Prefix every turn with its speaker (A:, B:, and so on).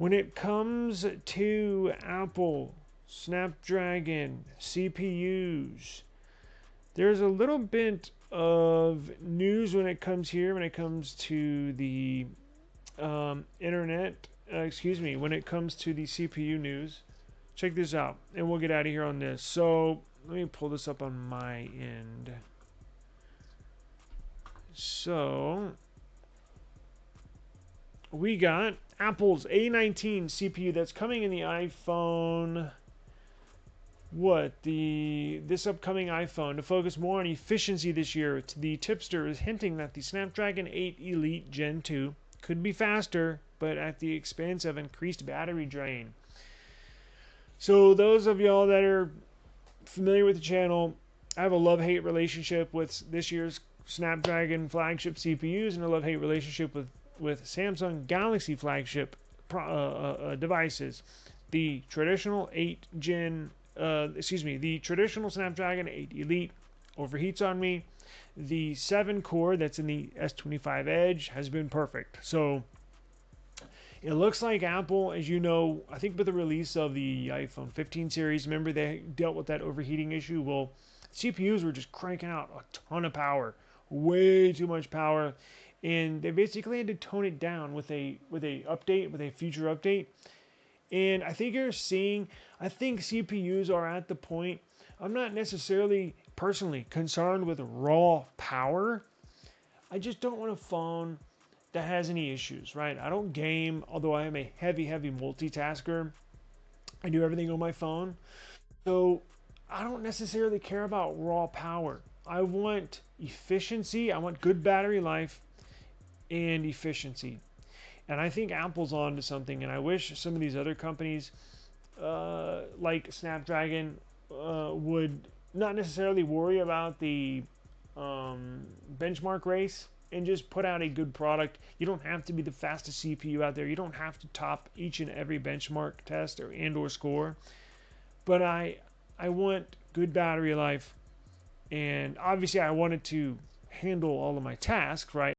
A: When it comes to Apple Snapdragon CPUs, there's a little bit of news when it comes here, when it comes to the internet, when it comes to the CPU news. Check this out, and we'll get out of here on this. So let me pull this up on my end. So we got Apple's A19 CPU that's coming in the iPhone. This upcoming iPhone to focus more on efficiency this year. The tipster is hinting that the Snapdragon 8 Elite Gen 2 could be faster, but at the expense of increased battery drain. So those of y'all that are familiar with the channel, I have a love-hate relationship with this year's Snapdragon flagship CPUs and a love-hate relationship with Samsung Galaxy flagship devices. The traditional the traditional Snapdragon 8 Elite overheats on me. The 7 core that's in the S25 Edge has been perfect. So it looks like Apple, as you know, I think with the release of the iPhone 15 series, remember they dealt with that overheating issue? Well, CPUs were just cranking out a ton of power, way too much power, and they basically had to tone it down with a future update. And I think I think CPUs are at the point, I'm not necessarily personally concerned with raw power. I just don't want a phone that has any issues, right? I don't game, although I am a heavy multitasker. I do everything on my phone. So I don't necessarily care about raw power. I want efficiency, I want good battery life and efficiency. And I think Apple's on to something, and I wish some of these other companies, like Snapdragon, would not necessarily worry about the benchmark race and just put out a good product. You don't have to be the fastest CPU out there. You don't have to top each and every benchmark test or score. But I want good battery life, and obviously I wanted to handle all of my tasks, right?